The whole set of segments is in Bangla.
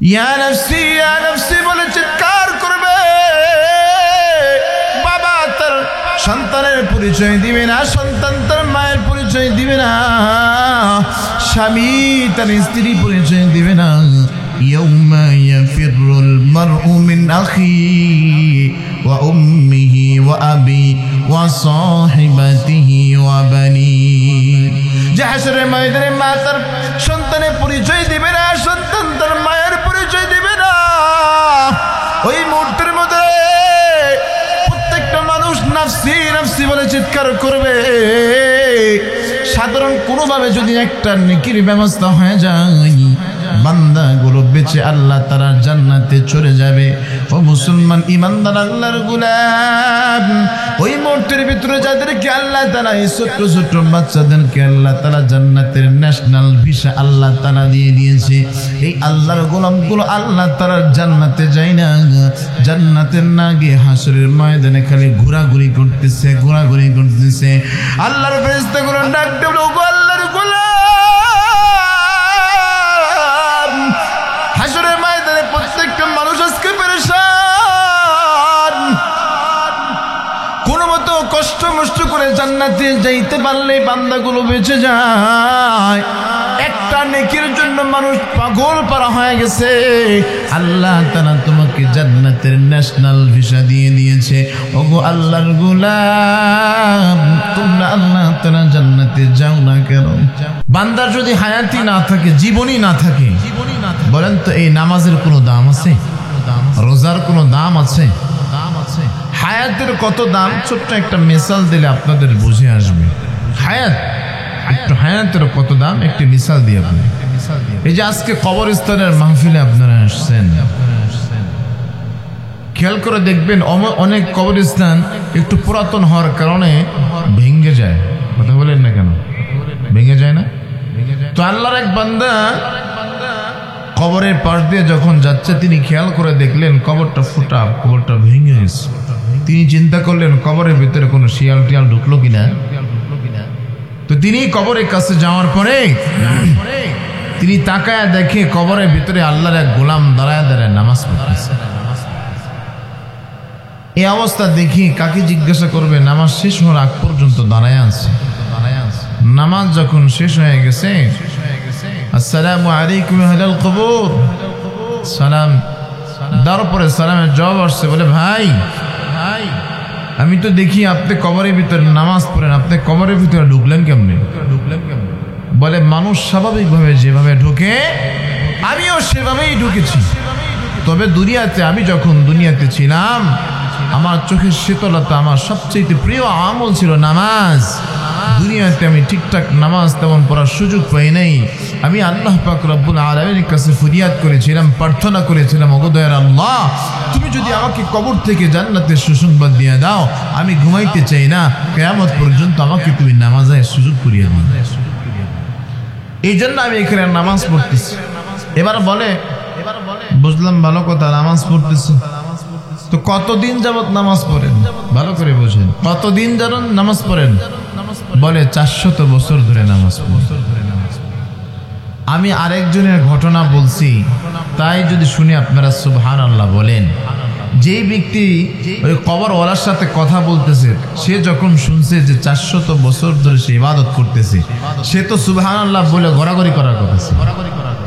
ইয়া নফসি বলে চিৎকার করবে। বাবা তার সন্তানের পরিচয় দিবে না, সন্তান তার মায়ের পরিচয় দিবে না, স্বামী তার স্ত্রী পরিচয় দিবে না। ইয়াউমা ইয়াফিরুল মারউ মিন আখিহি ওয়া উম্মিহি ওয়া আবি ওয়া সাহিবাতিহি ওয়া বানি। যে হাসরের ময়দানে মা তার সন্তানের পরিচয় দিবে না, সন্তান তার মায়ের পরিচয় দিবে না। ওই মুহূর্তের মধ্যে প্রত্যেকটা মানুষ নাফসি নাফসি বলে চিৎকার করবে। সাধারণ কোনোভাবে যদি একটা নেকির ব্যবস্থা হয়ে যায়, বান্দাগুলো বেঁচে আল্লাহ তাআলা জান্নাতে চলে যাবে। ও মুসলমান ইমানদার আল্লাহর গোলাম, ওই মুহূর্তের ভিতরে যাদেরকে আল্লাহ তাআলা, এই ছোট্ট ছোট্ট বাচ্চাদেরকে আল্লাহ তাআলা জান্নাতের ন্যাশনাল ভিসা আল্লাহ তাআলা দিয়ে দিয়েছে, এই আল্লাহর গোলামগুলো আল্লাহ তাআলার জান্নাতে যায় না, জান্নাতে না গিয়ে হাসরের ময়দানে খালি ঘোরাঘুরি করতেছে, ঘোরাঘুরি করতেছে। আল্লাহর ফেরেশতাগুলো ডাক দেবে, ওগো আল্লাহর গোলাম, হাসরের ময়দানে প্রত্যেকটা মানুষ আজকে পেরেশান। কোনো মতো কষ্ট মষ্ট করে জান্নাতে যাইতে পারলে বান্দাগুলো বেঁচে যায়। একটা নেকির জন্য মানুষ পাগল পারা হয়ে গেছে। আল্লাহ তাআলা তোমাকে জান্নাতের ন্যাশনাল ভিসা দিয়ে দিয়েছে। ওগো আল্লাহর গোলাম, তোমরা আল্লাহ তাআলা জান্নাতে যাও না কেন? বান্দার যদি হায়াতি না থাকে, জীবনই না থাকে, বলেন তো এই নামাজের কোনো দাম আছে? রোজার কোনো দাম আছে? হায়াতের কত দাম? ছোট্ট একটা মিসাল দিলে আপনাদের বুঝে আসবে। হায়াত, একটু হায়াতের কত দাম একটি মিসাল দিয়ে আপনি। এই যে আজকে কবরস্থানের মাহফিলে আপনারা আসছেন, খেয়াল করে দেখবেন অনেক কবরস্থান একটু পুরাতন হওয়ার কারণে ভেঙে যায়। কথা বলেন না কেন? ভেঙে যায় না? তো আল্লাহর এক বান্দা কবরের পাশ দিয়ে যখন যাচ্ছে, তিনি খেয়াল করে দেখলেন কবরটা ফুটা, কবরটা ভেঙে গেছে। তিনি চিন্তা করলেন কবরের ভিতরে কোনো শিয়াল টিয়াল ঢুকলো কিনা। তো তিনি কবরের কাছে যাওয়ার পরে তিনি তাকায় দেখে কবরের ভিতরে আল্লাহর এক গোলাম দাঁড়ায় দাঁড়ায় নামাজ পড়তেছে। এই অবস্থা দেখি কাকে জিজ্ঞাসা করবে? নামাজ শেষ হওয়ার আগ পর্যন্ত দাঁড়ায় আছে। নামাজ যখন শেষ হয়ে গেছে, আসসালামু আলাইকুম আহলাল কবর, সালাম দেওয়ার পরে সালামের জবাব আসছে, বলে ভাই আমি তো দেখি আপনি কবরের ভিতরে নামাজ পড়েন, আপনি কবরের ভিতরে ঢুকলেন কেমনে? বলে মানুষ স্বাভাবিকভাবে যেভাবে ঢুকে আমিও সেভাবেই ঢুকেছি, তবে দুনিয়াতে আমি যখন দুনিয়াতে ছিলাম আমার চোখের শীতলতা, আমার সবচেয়ে প্রিয় আমল ছিল নামাজ। দুনিয়াতে আমি ঠিকঠাক নামাজ তেমন পড়ার সুযোগ পাই নাই। আমি আল্লাহ পাক রব্বুল আলামিনের কাছে ফরিয়াদ করেছিলাম, প্রার্থনা করেছিলাম, ওগো দয়ার আল্লাহ, তুমি যদি আমাকে কবর থেকে জান্নাতের সুসংবাদ দিয়ে দাও, আমি ঘুমাইতে চাই না, কিয়ামত পর্যন্ত আমাকে তুমি নামাজের সুযোগ করিয়ে দিও। এই জন্য আমি এখানে নামাজ পড়তেছি। এবার বলে, বুঝলাম ভালো কথা, নামাজ পড়তেছি, তো কতদিন যাবত নামাজ পড়েন? ভালো করে বোঝেন, কতদিন যাবত নামাজ পড়েন? বলে 400 বছর ধরে নামাজ পড়েন। আমি আরেকজনের ঘটনা বলছি, তাই যদি শুনে আপনারা সুবহানাল্লাহ বলেন। যেই ব্যক্তি ওই কবরওয়ালার সাথে কথা বলতেছে, সে যখন শুনছে যে 400 বছর ধরে সে ইবাদত করতেছে, সে তো সুবহানাল্লাহ বলে গড়াগড়ি করার কথা।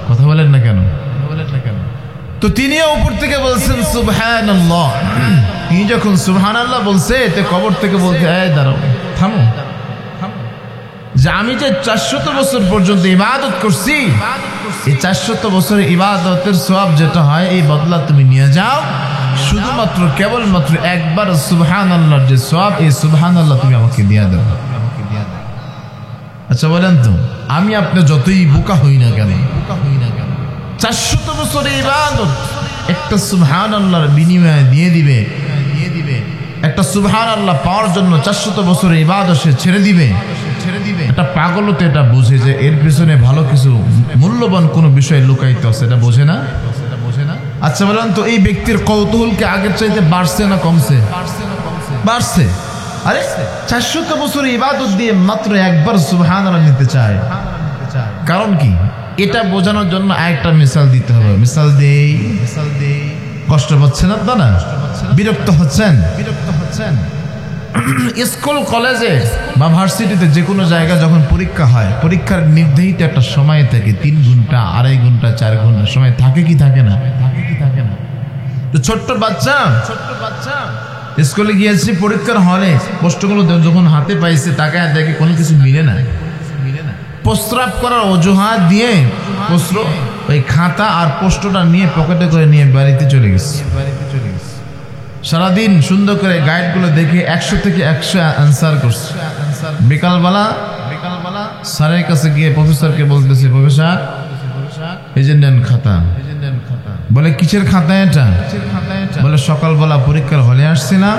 কথা বলেন না কেন? তো তিনিও উপর থেকে বলছেন সুবহানাল্লাহ। তিনি যখন সুবহানাল্লাহ বলছে, এতে কবর থেকে বলতে, এই দাঁড়াও, থামো, যে আমি যে 400 বছর পর্যন্ত ইবাদত করছি, এই 400 বছরের ইবাদতের সওয়াব যেটা হয়, এই বদলা তুমি নিয়ে যাও। শুধুমাত্র কেবলমাত্র একবার সুবহানাল্লাহর যে সওয়াব, এই সুবহানাল্লাহ তুমি আমাকে দিয়ে দাও। আচ্ছা বলেন তো, আমি আপনি যতই বোকা হই না কেন, 400 বছরের ইবাদত একটা সুবহানাল্লাহর বিনিময়ে দিয়ে দিবে। একটা সুবহানাল্লাহ পাওয়ার জন্য 400 বছরের ইবাদত সে ছেড়ে দিবে। একটা পাগলও তো এটা বোঝে যে এর পিছনে ভালো কিছু মূল্যবান কোনো বিষয় লুকায়িত আছে, এটা বোঝে না? আচ্ছা বলেন তো, এই ব্যক্তির কৌতূহলকে আগের চাইতে বাড়ছে না কমছে? বাড়ছে। আরে 400 বছরের ইবাদত দিয়ে মাত্র একবার সুবহানাল্লাহ নিতে চায়, কারণ কি? এটা বোঝানোর জন্য আরেকটা মিসাল দিতে হবে। মিসাল দেই। কষ্ট পাচ্ছেন আপনারা? বিরক্ত হচ্ছেন? স্কুল কলেজে বা ভার্সিটিতে যে কোনো জায়গায় যখন পরীক্ষা হয়, পরীক্ষার নির্ধারিত একটা সময় থাকে, 3 ঘন্টা, 2.5 ঘন্টা, 4 ঘন্টা সময় থাকে কি থাকে না? তো ছোট্ট বাচ্চা স্কুলে গিয়েছে, পরীক্ষার হলে প্রশ্নগুলো যখন হাতে পাইছে, তাকায় দেখে কোনো কিছু মিলে না। প্রস্রাব করার অজুহাত দিয়ে প্রশ্ন ওই খাতা আর প্রশ্নটা নিয়ে পকেটে করে নিয়ে বাড়িতে চলে গেছে। সারাদিন সুন্দর করে গাইডগুলো দেখে 100 থেকে 100 অ্যান্সার করছে। বিকালবেলা স্যারের কাছে গিয়ে প্রফেসরকে বলতেছে, প্রফেসর এই যে নেন খাতা। বলে কিসের খাতা এটা? বলে সকালবেলা পরীক্ষার হলে আসছিলাম,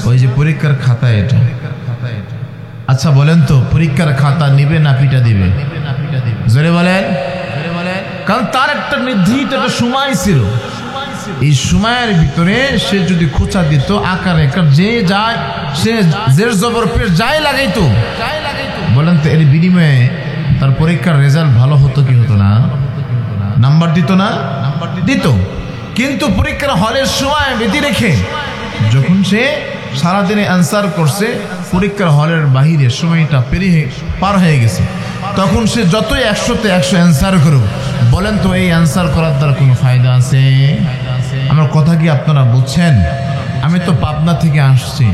ওই যে পরীক্ষার খাতা এটা। আচ্ছা বলেন তো, পরীক্ষার খাতা নিবে না পিটা দিবে? জোরে বলেন। কারণ তার একটা নির্ধারিত একটা সময় ছিল, এই সময়ের ভিতরে সে যদি খোঁচা দিত, আকার একার যে যায়, সে জের জবর পেশ যাই লাগাইতো, বলেন তো এর বিনিময়ে তার পরীক্ষার রেজাল্ট ভালো হতো কি হতো না? নাম্বার দিত না? দিত। কিন্তু পরীক্ষার হলের সময় বেঁধে রেখে যখন সে সারাদিনে অ্যান্সার করছে, পরীক্ষার হলের বাহিরে সময়টা পার হয়ে গেছে, তখন সে যতই 100তে 100 অ্যান্সার করুক, বলেন তো এই অ্যান্সার করার দ্বারা কোনো ফায়দা আছে? আমার কথা কি আপনারা বুঝছেন? আমি তো পাবনা থেকে আসছি,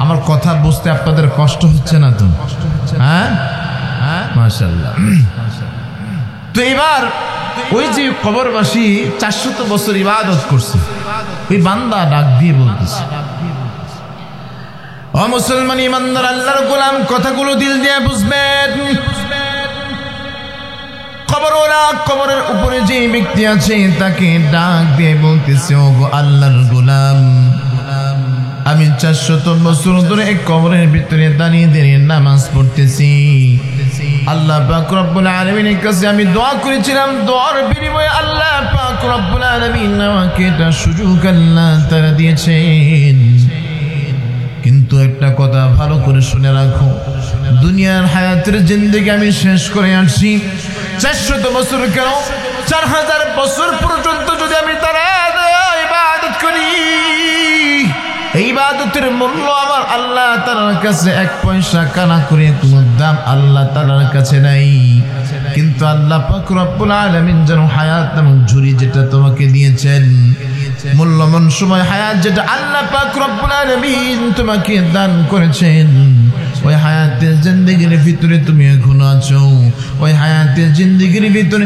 আমার কথা বুঝতে আপনাদের কষ্ট হচ্ছে না তো? হ্যাঁ, মাশাআল্লাহ। তো এবার ওই যে কবরবাসী 400 বছর ইবাদত করছে, ওই বান্দা ডাক দিয়ে বলতেছে, ও মুসলমান ইমানদার আল্লাহর গোলাম, কথাগুলো দিল দিয়ে বুঝবেন। কবরের উপরে যে ব্যক্তি আছে তাকে ডাক দিয়ে বলতেছে, ও গো আল্লাহর গোলাম, আমি 400 বছর ধরে এক কবরের ভিতরে দাঁড়িয়ে নামাজ পড়তেছি। আল্লাহ পাক রব্বুল আলামিনের কাছে আমি দোয়া করেছিলাম, দোয়ার বিনিময়ে আল্লাহ পাক রব্বুল আলামিন আমাকে এটা সুযোগ আল্লাহ তাআলা দিয়েছেন। কিন্তু একটা কথা ভালো করে শুনে রাখো, দুনিয়ার হায়াতের জিন্দেগি আমি শেষ করে আসছি। 400 বছর কেন, 4000 বছর পর্যন্ত যদি আমি তার ইবাদত করি, এই ইবাদতের মূল্য আমার আল্লাহ তাআলার কাছে 1 পয়সা কানা করে কোনো দাম আল্লাহ তাআলার কাছে নাই। কিন্তু আল্লাহ পাক রব্বুল আলামিন যেন হায়াত নামক ঝুরি যেটা তোমাকে দিয়েছেন, মূল্যবান সময় হায়াত যেটা আল্লাহ পাক রব্বুল আলামিন তোমাকে দান করেছেন, ওই হায়াতের জিন্দেগির ভিতরে তুমি এখনো আছো। ওই হায়াতের জিন্দেগির ভিতরে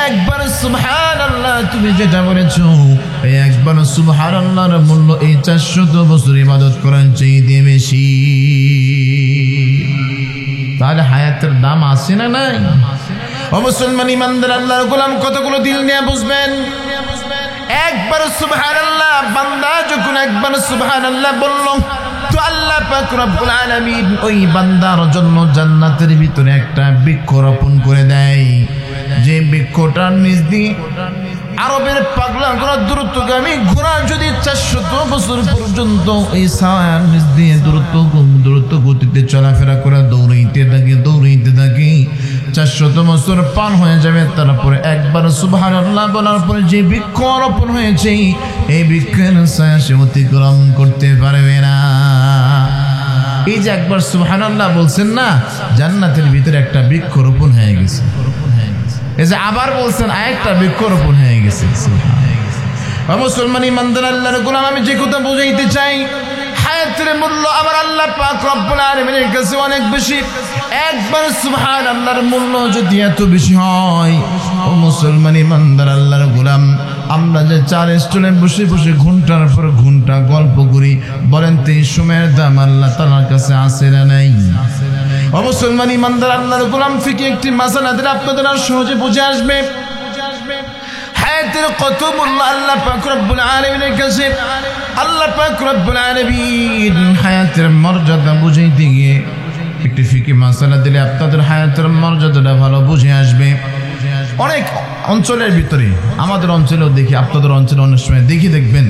একবার সুবহানাল্লাহ তুমি যেটা বলেছো, এই একবার সুবহানাল্লাহর মূল্য এই 400 বছর ইবাদত করার চাইতে বেশি। তাহলে হায়াতের দাম আছে না নাই? ও মুসলমান ইমানদার আল্লাহর গোলাম, কতগুলো দিল নিয়ে বুঝবেন। একবার সুবহানাল্লাহ বান্দা যখন একবার সুবহানাল্লাহ বলল, তো আল্লাহ পাক রব্বুল আলামিন ওই বান্দার জন্য জান্নাতের ভিতরে একটা বৃক্ষ রোপণ করে দেয়। যে বৃক্ষটার নিচ দিয়ে আরবের পাগলা ঘোড়া, দ্রুতগামী ঘোড়া যদি 400 বছর পর্যন্ত এই ছায়ার নিচ দিয়ে দ্রুত গতিতে চলাফেরা করে দৌড়াইতে থাকে, 400 বছর পার হয়ে যাবে। তারপরে একবার সুবহানাল্লাহ বলার পরে যে বৃক্ষ রোপণ হয়েছে, এই বৃক্ষের ছায়া সে অতিক্রম করতে পারবে না। এই যে একবার সুবহানাল্লাহ বলছেন না, জান্নাতের ভিতরে একটা বৃক্ষ রোপণ হয়ে গেছে। এই যে আবার বলছেন আরেকটা বৃক্ষ রোপণ হয়ে গেছে। মুসলমান ইমানদার আল্লাহর গোলাম, আমি যে কথা বুঝাইতে চাই, হায়াতের মূল্য আমার আল্লাহ পাক রব্বুল আলামিনের কাছে অনেক বেশি। একবার সুবহানাল্লাহর মূল্য যদি এত বেশি হয়, ও মুসলমান ইমানদার আল্লাহর গোলাম, আমরা যে 4 স্টলে বসে বসে ঘন্টার পর ঘন্টা গল্প করি, বলেন তো এই সময়ের দাম আল্লাহ তাআলার কাছে আছে না নাই? ও মুসলমান ইমানদার আল্লাহর গোলাম, ফিকে একটি মাসালা দিলে আপনাদের আর সহজে বুঝে আসবে। হায়াতের কত মূল্য আল্লাহ পাক রব্বুল আলামিনের কাছে। আল্লাহ পাক রব্বুল আলামিন হায়াতের মর্যাদা বুঝাইতে গিয়ে একটি ফিকে মাসালা দিলে আপনাদের হায়াতের মর্যাদাটা ভালো বুঝে আসবে। অনেক অঞ্চলের ভিতরে, আমাদের অঞ্চলেও দেখি, আপনাদের অঞ্চলে অনেক সময় দেখবেন,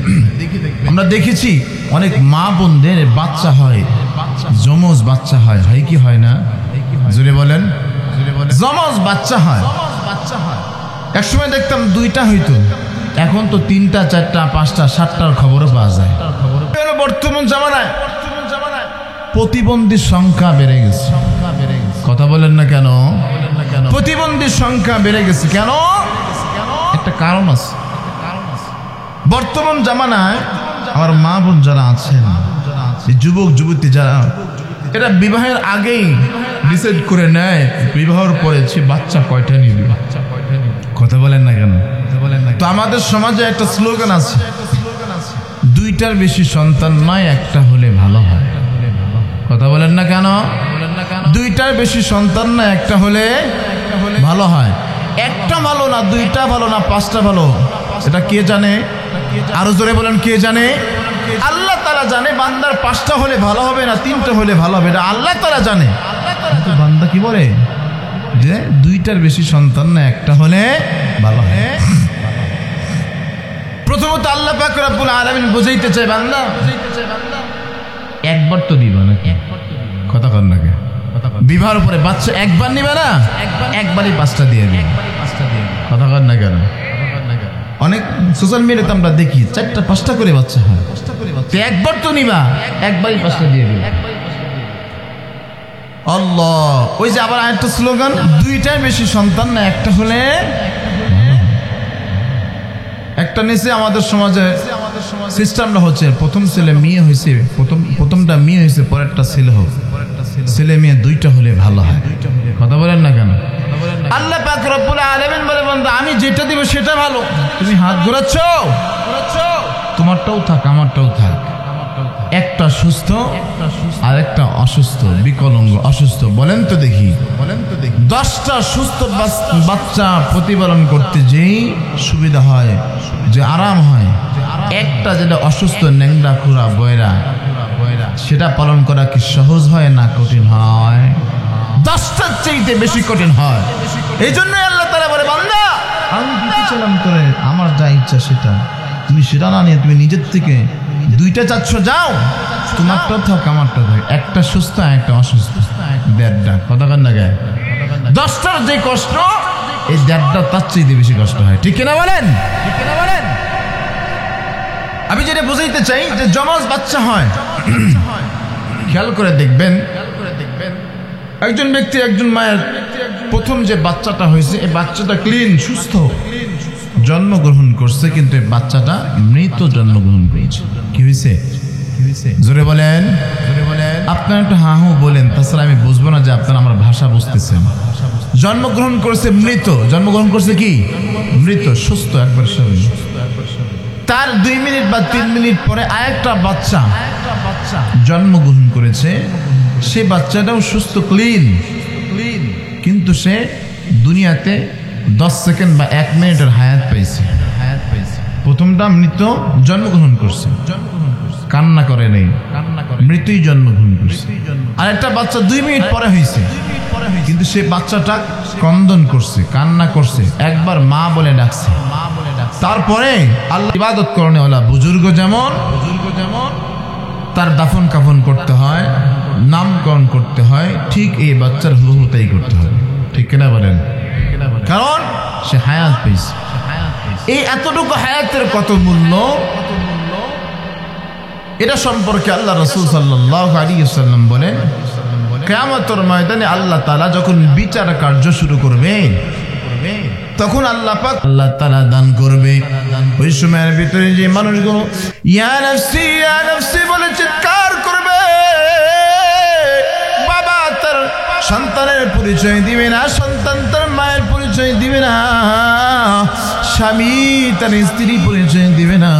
আমরা দেখেছি অনেক মা বোনদের বাচ্চা হয়, যমজ বাচ্চা হয় কি হয় না? জোরে বলেন। যমজ বাচ্চা হয়। একসময় দেখতাম 2টা হইতো, এখন তো 3টা 4টা 5টা 7টার খবরও পাওয়া যায়। বর্তমান জামানায় প্রতিবন্ধীর সংখ্যা বেড়ে গেছে। কথা বলেন না কেন? প্রতিবন্ধীর সংখ্যা বেড়ে গেছে কেন? একটা কারণ আছে। বর্তমান জামানায় আমার মা বোন যারা আছেন, যুবক যুবতী যারা, এরা বিবাহের আগেই ডিসাইড করে নেয় বিবাহের পরে সে বাচ্চা কয়টা নিবে। কথা বলেন না কেন? তো আমাদের সমাজে একটা স্লোগান আছে, 2টার বেশি সন্তান নয়, একটা হলে ভালো হয়। কথা বলেন না কেন? 2টার বেশি সন্তান না, একটা হলে ভালো হয়। একটা ভালো না, 2টা ভালো না, 5টা ভালো, এটা কে জানে? আরো জোরে বলেন, কে জানে? আল্লাহ তাআলা জানে। বান্দার 5টা হলে ভালো হবে না 3টা হলে ভালো হবে, এটা আল্লাহ তাআলা জানে। বান্দা কি বলে যে 2টার বেশি সন্তান না, একটা হলে ভালো হয়। প্রথমত আল্লাহ পাক রব্বুল আলামিন বুঝাইতে চায়, বান্দা একবার তো দিবা নাকি? কথা কন নাকি? বিবাহের পরে বাচ্চা একবার নিবে না, একবারই 5টা দিয়ে দিবে। কথা কন না কেন? অনেক সোশ্যাল মিডিয়াতে আমরা দেখি 4টা 5টা করে বাচ্চা হয়। একবার তো নিবা, একবারই 5টা দিয়ে দিবে। আল্লাহ, ওই যে আবার আরেকটা স্লোগান, 2টার বেশি সন্তান না, একটা হলে। একটা নিচে আমাদের সমাজে সিস্টেমটা হচ্ছে, প্রথম ছেলে মেয়ে হয়েছে, প্রথমটা মেয়ে হয়েছে, পরেরটা ছেলে হোক, ছেলে মেয়ে 2টা হলে ভালো হয়। কথা বলেন না কেন? আল্লাহ পাক রব্বুল আলামিন বলে, বান্দা আমি যেটা দিব সেটা ভালো। তুমি হাত ঘোরাচ্ছ, তোমারটাও থাক আমারটাও থাক। একটা সুস্থ আর একটা অসুস্থ, বিকলাঙ্গ অসুস্থ, বলেন তো দেখি 10টা সুস্থ বাচ্চা প্রতিপালন করতে যেই সুবিধা হয়, যে আরাম হয়, একটা যেটা অসুস্থ ন্যাংরা খুরা বয়রা, সেটা পালন করা কি সহজ হয় না কঠিন হয়? 10টার চাইতে বেশি কঠিন হয়। এই জন্য আল্লাহ তাআলা বলে, বান্দা আমি দিতে চাইলাম তোরে, আমার যা ইচ্ছা সেটা, তুমি সেটা না নিয়ে তুমি নিজের থেকে 2টা চাচ্ছ, যাও, তোমারটা থাক আমারটা থাক। একটা সুস্থ একটা অসুস্থ, 1.5টা। কথা কন না গায়ে? 10টার যে কষ্ট, এই 1.5টা তার চাইতে বেশি কষ্ট হয়। ঠিক কিনা বলেন? আমি যেটা বুঝাইতে চাই, যে জমজ বাচ্চা হয়, খেয়াল করে দেখবেন, একজন ব্যক্তি একজন মায়ের প্রথম যে বাচ্চাটা হয়েছে, এই বাচ্চাটা ক্লিন সুস্থ জন্মগ্রহণ করছে, কিন্তু এই বাচ্চাটা মৃত জন্মগ্রহণ করেছে। কি হয়েছে? জোরে বলেন। আপনারা একটু হা হু বলেন, তাছাড়া আমি বুঝবো না যে আপনারা আমার ভাষা বুঝতেছেন। জন্মগ্রহণ করছে মৃত, জন্মগ্রহণ করছে কি? মৃত, সুস্থ একবার সবাই। তার 2 মিনিট বা 3 মিনিট পরে আরেকটা বাচ্চা জন্মগ্রহণ করেছে, সে বাচ্চাটাও সুস্থ ক্লিন, কিন্তু সে দুনিয়াতে 10 সেকেন্ড বা 1 মিনিটের হায়াত পাইছে। প্রথমটা মৃত জন্মগ্রহণ করছে, কান্না করে নেই, মৃত্যুই জন্মগ্রহণ করছে। আর একটা বাচ্চা 2 মিনিট পরে হয়েছে, কিন্তু সে বাচ্চাটা ক্রন্দন করছে, কান্না করছে, একবার মা বলে ডাকছে। তারপরে আল্লাহ ইবাদত করনে ওলা বুজুর্গ যেমন তার দাফন কাফন করতে হয়, নামকরণ করতে হয়, ঠিক এই বাচ্চার হুবহু তাই করতে হবে। ঠিক কিনা বলেন? কারণ সে হায়াত পেয়েছে। এই এতটুকু হায়াতের কত মূল্য, এটা সম্পর্কে আল্লাহ রাসূল সাল্লাল্লাহু আলাইহি ওয়াসাল্লাম বলেন, কিয়ামতের ময়দানে আল্লাহ তাআলা যখন বিচার কার্য শুরু করবে, তখন আল্লাহ পাক আল্লাহ তাআলা দান করবে। ওই সময়ের ভিতরে যে মানুষগুলো ইয়া নাফসি বলে চিৎকার করবে, বাবা তার সন্তানের পরিচয় দিবে না, সন্তান তার মায়ের পরিচয় দিবে না, স্বামী তার স্ত্রী পরিচয় দিবে না।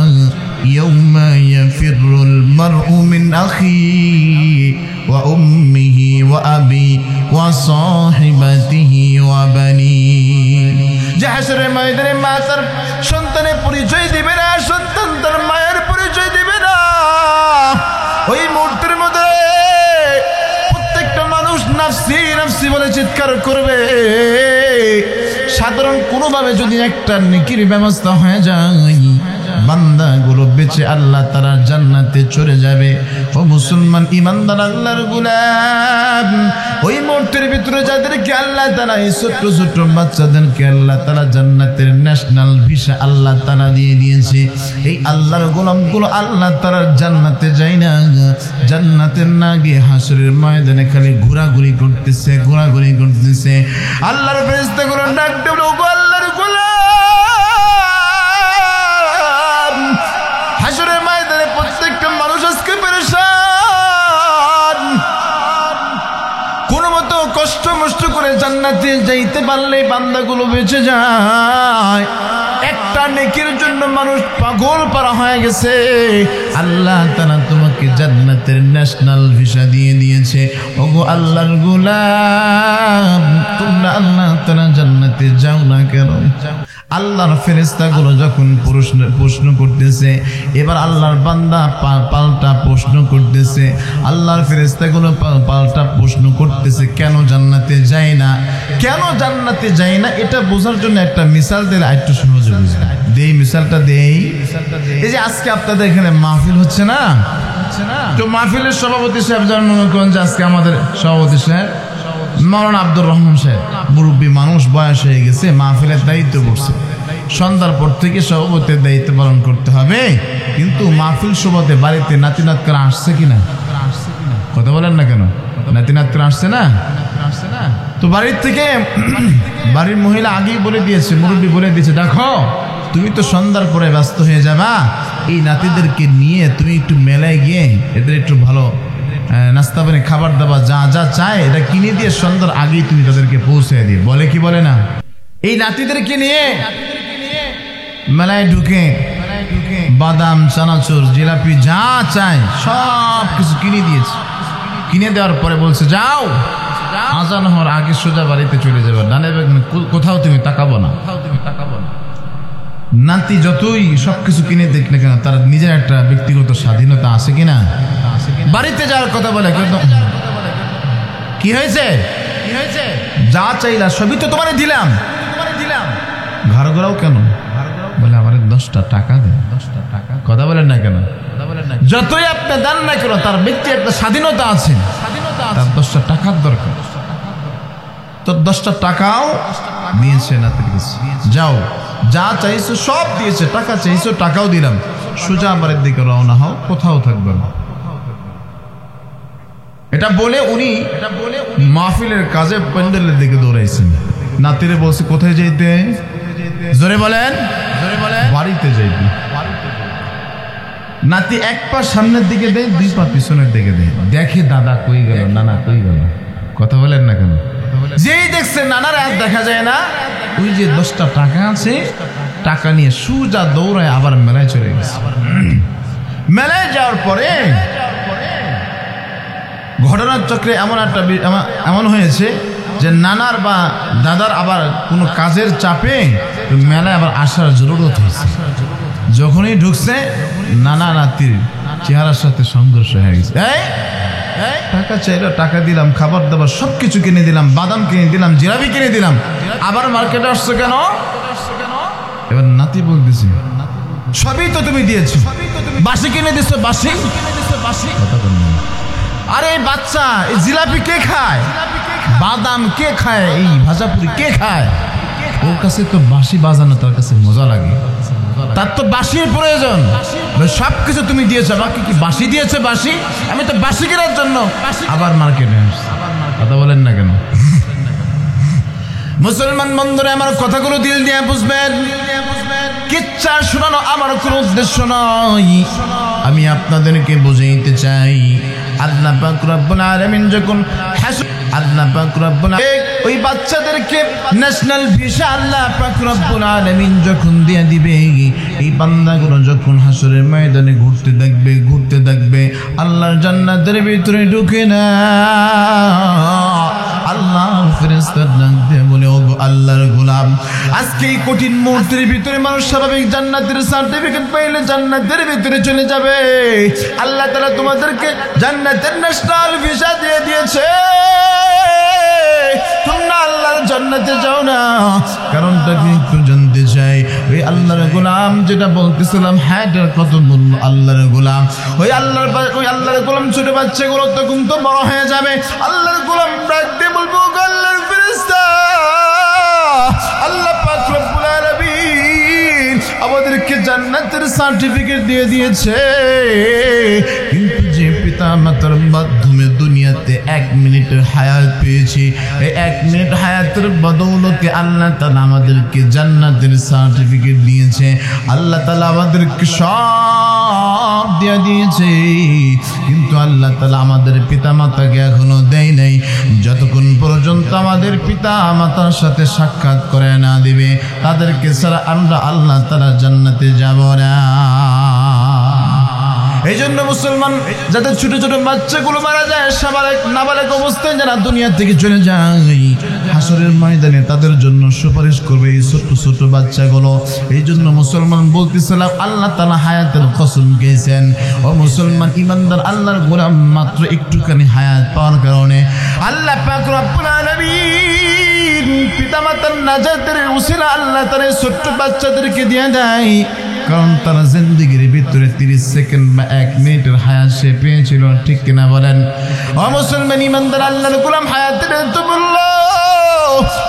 ইয়াউমা ইয়াফিরুল মারউ মিন আখিহি ওয়া উম্মিহি ওয়া আবি ওয়া সাহিবাতিহি ওয়া বানিহি। যে হাসরের ময়দানে মা তার সন্তানের পরিচয় দিবে না, সন্তান তার মায়ের পরিচয় দিবে না। ওই মুহূর্তের মধ্যে প্রত্যেকটা মানুষ নাফসি নাফসি বলে চিৎকার করবে। সাধারণ কোনোভাবে যদি একটা নেকির ব্যবস্থা হয়ে যায়, বান্দাগুলো বেঁচে আল্লাহ তাআলার জান্নাতে চলে যাবে। ও মুসলমান ঈমানদার আল্লাহর গোলাম, ওই মুহূর্তের ভিতরে যাদেরকে আল্লাহ তাআলা এই ছোট্ট ছোট্ট বাচ্চাদেরকে আল্লাহ তাআলা জান্নাতের ন্যাশনাল ভিসা আল্লাহ তাআলা দিয়ে দিয়েছে, এই আল্লাহর গোলামগুলো আল্লাহ তাআলার জান্নাতে যায় না, জান্নাতের না গিয়ে হাসরের ময়দানে খালি ঘোরাঘুরি করতেছে, ঘোরাঘুরি করতেছে। আল্লাহর ফেরেশতাগুলো ডাক দেবে, ওগো আল্লাহর গোলাম, হাসরের ময়দানে প্রত্যেকটা মানুষ আজকে পেরেশান, কোনো মতো কষ্ট মষ্ট করে জান্নাতে যাইতে পারলে বান্দাগুলো বেঁচে যায়। একটা নেকির জন্য মানুষ পাগল পারা হয়ে গেছে, আল্লাহ তাআলা তোমাকে জান্নাতের ন্যাশনাল ভিসা দিয়ে দিয়েছে। ওগো আল্লাহর গোলাম, তোমরা আল্লাহ তাআলা জান্নাতে যাও না কেন? আল্লাহর ফেরেশতাগুলো যখন প্রশ্ন করতেছে, এবার আল্লাহর বান্দা পাল্টা প্রশ্ন করতেছে, আল্লাহর ফেরেশতাগুলো পাল্টা প্রশ্ন করতেছে, কেন জান্নাতে যায় না, কেন জান্নাতে যায় না? এটা বোঝার জন্য একটা মিসাল দিলে একটু সহজে বুঝবে। দেই মিসালটা দেই। এই যে আজকে আপনাদের এখানে মাহফিল হচ্ছে না, তো মাহফিলের সভাপতি সাহেব যেমন মনে করেন যে আজকে আমাদের সভাপতি সাহেব মাওলানা আব্দুর রহমান সাহেব, মুরব্বী মানুষ, বয়স হয়ে গেছে, মাহফিলের দায়িত্ব পড়ছে, সন্ধ্যার পর থেকে সভাপতির দায়িত্ব পালন করতে হবে। কিন্তু মাহফিল সভাতে বাড়িতে নাতি নাত করে আসছে কিনা, কথা বলেন না কেন? নাতি নাত করে আসছে না? তো বাড়ির থেকে বাড়ির মহিলা আগেই বলে দিয়েছে, মুরব্বী বলে দিয়েছে, দেখো তুমি তো সন্ধ্যার পরে ব্যস্ত হয়ে যাবা, এই নাতিদেরকে নিয়ে তুমি একটু মেলায় গিয়ে এদের একটু ভালো নাস্তা পানি খাবার দাবার যা যা চায় এটা কিনে দিয়ে সন্ধ্যার আগেই তুমি তাদেরকে পৌঁছে দিয়ে, বলে কি বলে না? এই নাতিদেরকে নিয়ে মেলায় ঢুকে বাদাম, চানাচুর, জিলাপি যা চায় সব কিছু কিনে দিয়েছে। কিনে দেওয়ার পরে বলছে, যাও আজান হওয়ার আগে সোজা বাড়িতে চলে যাবে, ডানে কোথাও তুমি তাকাবো না। নাতি যতই সবকিছু কিনে দেখ না কেন, তার নিজের একটা ব্যক্তিগত স্বাধীনতা আছে কিনা? বাড়িতে যাওয়ার কথা বলে, কিন্তু কি হয়েছে, যা চাইলা সবই তো তোমারে দিলাম, ঘর ঘোরাও কেন? বলে আমার 10টা টাকা দেন। কথা বলেন না কেন? যতই আপনি দেন না কেন, তার ব্যক্তি একটা স্বাধীনতা আছে, তার 10টা টাকার দরকার। তো 10টা টাকাও দিয়েছে নাতির কাছে, যাও যা চাইছো সব দিয়েছে, টাকা চাইছো টাকাও দিলাম, সোজা বাড়ির দিকে রওনা হও, কোথাও থাকবে না। এটা বলে উনি মাহফিলের কাজে প্যান্ডেলের দিকে দৌড়াইছেন। নাতিরে বলছে কোথায় যাইতে? জোরে বলেন, বাড়িতে যাইতে। নাতি এক পা সামনের দিকে দেয়, 2 পা পিছনের দিকে দেয়, দেখে দাদা কই গেল, নানা কই গেল। কথা বলেন না কেন? যেই দেখছে নানার আর দেখা যায় না, ওই যে 10টা টাকা আছে, টাকা নিয়ে সোজা দৌড়ায় আবার মেলায় চলে গেছে। মেলায় যাওয়ার পরে ঘটনার চক্রে এমন হয়েছে যে নানার বা দাদার আবার কোনো কাজের চাপে মেলায় আবার আসার জরুরত হয়েছে। যখনই ঢুকছে, নানা নাতির চেহারার সাথে সংঘর্ষ হয়ে গেছে। টাকা চাইলো, টাকা দিলাম, খাবার দাবার সবকিছু কিনে দিলাম, বাদাম কিনে দিলাম, জিলাপি কিনে দিলাম, আবার মার্কেটে আসছো কেন? এবার নাতি বলতেছে, সবই তো তুমি দিয়েছো, বাসি কিনে দিছো, বাসি। আরে বাচ্চা, এই জিলাপি কে খায়, বাদাম কে খায়, এই ভাজাপুরি কে খায়? ওর কাছে তো বাসি বাজানো তার কাছে মজা লাগে, তার তো বাসির প্রয়োজন। সবকিছু তুমি দিয়েছো, বাকি কি বাসি দিয়েছো? বাসি, আমি তো বাসি কেনার জন্য আবার মার্কেটে আসছি। কথা বলেন না কেন? মুসলমান বন্ধুরা, আমার কথাগুলো দিল দিয়ে বুঝবেন। কিচ্ছা শোনানো আমার কোনো উদ্দেশ্য নয়, আমি আপনাদেরকে বুঝাইতে চাই, আল্লাহ পাক রব্বুল আলামিন যখন আল্লাহ পাক রব্বুল ওই বাচ্চাদেরকে ন্যাশনাল ভিসা আল্লাহ পাক রব্বুল আলামিন যখন দিয়ে দিবে, এই বান্দাগুলো যখন হাসরের ময়দানে ঘুরতে থাকবে, আল্লাহর জান্নাতের ভিতরে ঢুকে না, আল্লাহর ফেরেশতা ডাক দিয়ে বলে, ওগো আল্লাহর গোলাম, আজকে এই কঠিন মুহূর্তের ভিতরে মানুষ স্বাভাবিক জান্নাতের সার্টিফিকেট পাইলে জান্নাতের ভিতরে চলে যাবে। আল্লাহ তাআলা তোমাদেরকে জান্নাতের ন্যাশনাল ভিসা দিয়ে দিয়েছে, তোমরা আল্লাহর জান্নাতে যাও না। কারণটা কি একটু জানতে চাই? ওই আল্লাহর গোলাম যেটা বলতেছিলাম হায়াতের কত মূল্য আল্লাহর গোলাম, ওই আল্লাহর গোলাম ছোট বাচ্চাগুলো তখন তো বড় হয়ে যাবে। আল্লাহর গোলাম ডাকতে বলবো আল্লাহর ফেরেশতা, আল্লাহ পাক রব্বুল আলামিন আমাদেরকে জান্নাতের সার্টিফিকেট দিয়ে দিয়েছে, কিন্তু যে পিতা মাতার মাধ্যমে দুনিয়াতে 1 মিনিটের হায়াত পেয়েছি, এই 1 মিনিট হায়াতের বদৌলতে আল্লাহ তাআলা আমাদেরকে জান্নাতের সার্টিফিকেট দিয়েছে। আল্লাহ তাআলা আমাদেরকে সব দিয়ে দিয়েছে, কিন্তু আল্লাহ তাআলা আমাদের পিতা মাতাকে এখনো দেয় নাই। যতক্ষণ পর্যন্ত আমাদের পিতা মাতার সাথে সাক্ষাৎ করে না দিবে, তাদেরকে ছাড়া আমরা আল্লাহ তাআলা জান্নাতে যাব না। এই জন্য মুসলমান যাদের ছোট ছোট বাচ্চাগুলো মারা যায়, নাবালেক অবস্থায় যারা দুনিয়া থেকে চলে যায়, হাসরের ময়দানে তাদের জন্য সুপারিশ করবে এই ছোট ছোট বাচ্চাগুলো। এই জন্য মুসলমান বলতেছিলাম আল্লাহ তাআলা হায়াতের কসম খেয়েছেন। ও মুসলমান ইমানদার আল্লাহর গোলাম, মাত্র একটুখানি হায়াত পাওয়ার কারণে আল্লাহ পাক রব্বুল আলামিন পিতামাতার নাজাতের উসিলা আল্লাহ তাআলা ছোট্ট বাচ্চাদেরকে দিয়ে দেয়, কারণ তারা জিন্দেগির ভিতরে 30 সেকেন্ড বা 1 মিনিটের হায়াত সে পেয়েছিল। ঠিক কিনা বলেন? ও মুসলমান ইমানদার আল্লাহর গোলাম, হায়াতের তো বলল